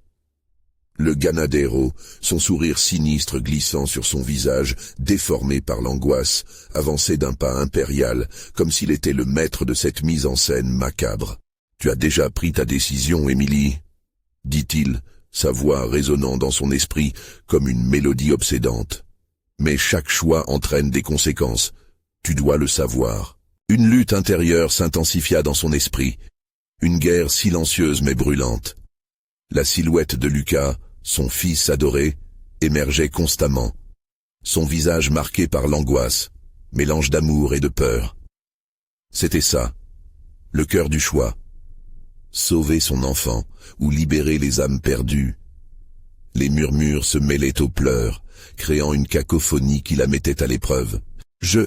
Le Ganadero, son sourire sinistre glissant sur son visage, déformé par l'angoisse, avançait d'un pas impérial, comme s'il était le maître de cette mise en scène macabre. « Tu as déjà pris ta décision, Émilie » dit-il, sa voix résonnant dans son esprit comme une mélodie obsédante. « Mais chaque choix entraîne des conséquences. Tu dois le savoir. » Une lutte intérieure s'intensifia dans son esprit, une guerre silencieuse mais brûlante. La silhouette de Lucas, son fils adoré, émergeait constamment, son visage marqué par l'angoisse, mélange d'amour et de peur. C'était ça, le cœur du choix. Sauver son enfant ou libérer les âmes perdues. Les murmures se mêlaient aux pleurs, créant une cacophonie qui la mettait à l'épreuve. « Je... »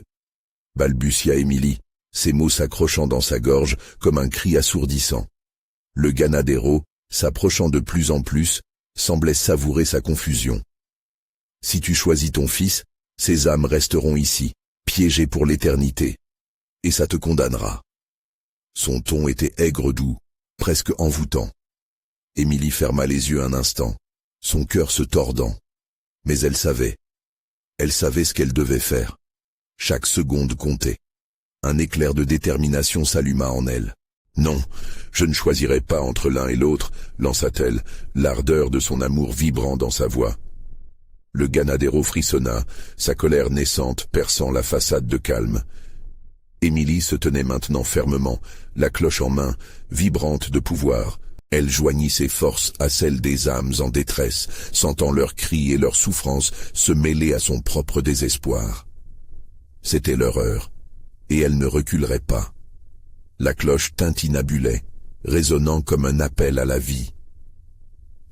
balbutia Émilie, ses mots s'accrochant dans sa gorge comme un cri assourdissant. Le Ganadero, s'approchant de plus en plus, semblait savourer sa confusion. « Si tu choisis ton fils, ces âmes resteront ici, piégées pour l'éternité, et ça te condamnera. » Son ton était aigre-doux, presque envoûtant. Émilie ferma les yeux un instant, son cœur se tordant. Mais elle savait ce qu'elle devait faire. Chaque seconde comptait. Un éclair de détermination s'alluma en elle. « Non, je ne choisirai pas entre l'un et l'autre », lança-t-elle, l'ardeur de son amour vibrant dans sa voix. Le Ganadero frissonna, sa colère naissante perçant la façade de calme. Émilie se tenait maintenant fermement, la cloche en main, vibrante de pouvoir. Elle joignit ses forces à celles des âmes en détresse, sentant leurs cris et leurs souffrances se mêler à son propre désespoir. C'était leur heure, et elle ne reculerait pas. La cloche tintinabulait, résonnant comme un appel à la vie.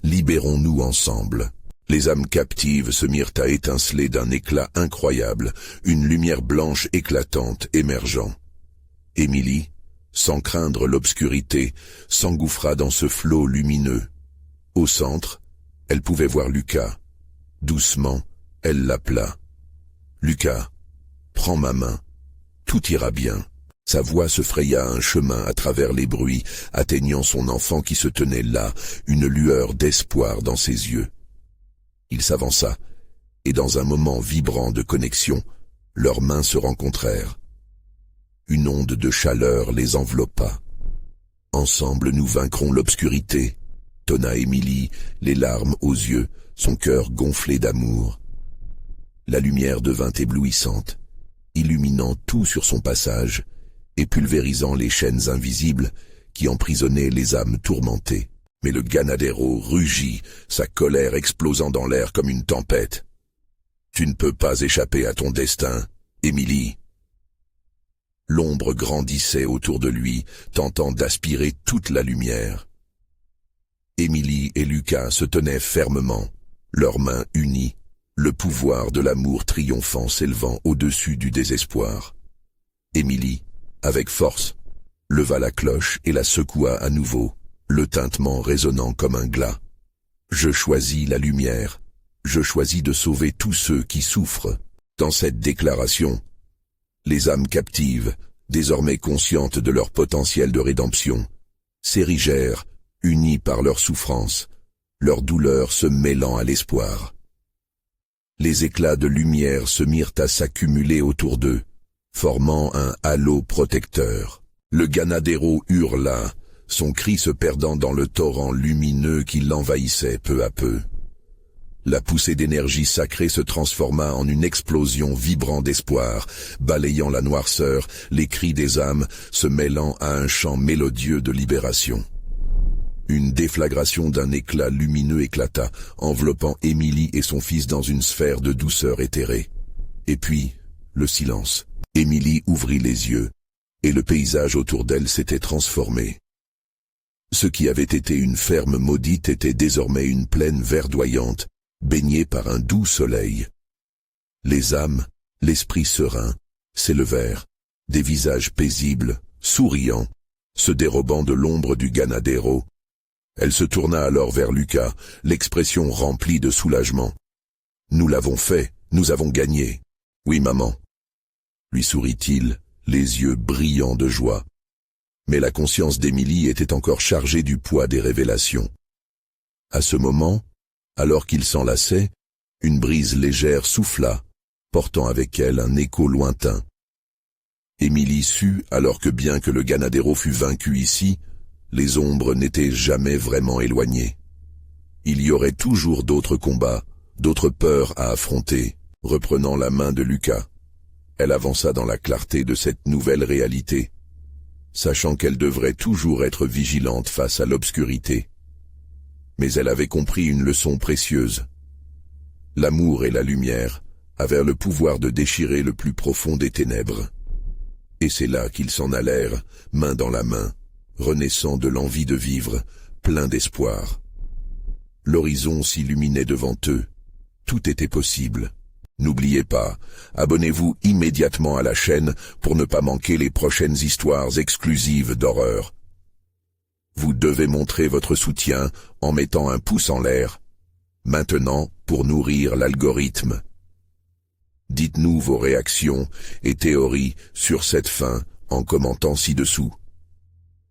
Libérons-nous ensemble. Les âmes captives se mirent à étinceler d'un éclat incroyable, une lumière blanche éclatante émergeant. Émilie, sans craindre l'obscurité, s'engouffra dans ce flot lumineux. Au centre, elle pouvait voir Lucas. Doucement, elle l'appela. « Lucas, prends ma main. Tout ira bien. » Sa voix se fraya un chemin à travers les bruits, atteignant son enfant qui se tenait là, une lueur d'espoir dans ses yeux. Il s'avança, et dans un moment vibrant de connexion, leurs mains se rencontrèrent. Une onde de chaleur les enveloppa. « Ensemble nous vaincrons l'obscurité », tonna Émilie, les larmes aux yeux, son cœur gonflé d'amour. La lumière devint éblouissante, illuminant tout sur son passage, et pulvérisant les chaînes invisibles qui emprisonnaient les âmes tourmentées. Mais le Ganadero rugit, sa colère explosant dans l'air comme une tempête. « Tu ne peux pas échapper à ton destin, Émilie. » L'ombre grandissait autour de lui, tentant d'aspirer toute la lumière. Émilie et Lucas se tenaient fermement, leurs mains unies, le pouvoir de l'amour triomphant s'élevant au-dessus du désespoir. Émilie, avec force, leva la cloche et la secoua à nouveau, le tintement résonnant comme un glas. « Je choisis la lumière, je choisis de sauver tous ceux qui souffrent. » Dans cette déclaration, les âmes captives, désormais conscientes de leur potentiel de rédemption, s'érigèrent, unies par leur souffrance, leur douleur se mêlant à l'espoir. Les éclats de lumière se mirent à s'accumuler autour d'eux, formant un halo protecteur. Le Ganadero hurla, son cri se perdant dans le torrent lumineux qui l'envahissait peu à peu. La poussée d'énergie sacrée se transforma en une explosion vibrant d'espoir, balayant la noirceur, les cris des âmes se mêlant à un chant mélodieux de libération. Une déflagration d'un éclat lumineux éclata, enveloppant Émilie et son fils dans une sphère de douceur éthérée. Et puis, le silence. Émilie ouvrit les yeux, et le paysage autour d'elle s'était transformé. Ce qui avait été une ferme maudite était désormais une plaine verdoyante, baignée par un doux soleil. Les âmes, l'esprit serein, s'élevèrent, des visages paisibles, souriants, se dérobant de l'ombre du Ganadero. Elle se tourna alors vers Lucas, l'expression remplie de soulagement. « Nous l'avons fait, nous avons gagné. Oui, maman. » lui sourit-il, les yeux brillants de joie. Mais la conscience d'Émilie était encore chargée du poids des révélations. À ce moment, alors qu'il s'enlaçait, une brise légère souffla, portant avec elle un écho lointain. Émilie sut, alors que bien que le Ganadero fût vaincu ici, les ombres n'étaient jamais vraiment éloignées. Il y aurait toujours d'autres combats, d'autres peurs à affronter. Reprenant la main de Lucas, elle avança dans la clarté de cette nouvelle réalité, sachant qu'elle devrait toujours être vigilante face à l'obscurité. Mais elle avait compris une leçon précieuse. L'amour et la lumière avaient le pouvoir de déchirer le plus profond des ténèbres. Et c'est là qu'ils s'en allèrent, main dans la main, renaissant de l'envie de vivre, plein d'espoir. L'horizon s'illuminait devant eux. Tout était possible. N'oubliez pas, abonnez-vous immédiatement à la chaîne pour ne pas manquer les prochaines histoires exclusives d'horreur. Vous devez montrer votre soutien en mettant un pouce en l'air. Maintenant, pour nourrir l'algorithme. Dites-nous vos réactions et théories sur cette fin en commentant ci-dessous.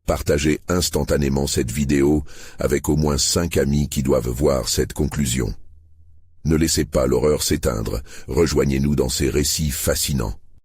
Partagez instantanément cette vidéo avec au moins 5 amis qui doivent voir cette conclusion. Ne laissez pas l'horreur s'éteindre, rejoignez-nous dans ces récits fascinants.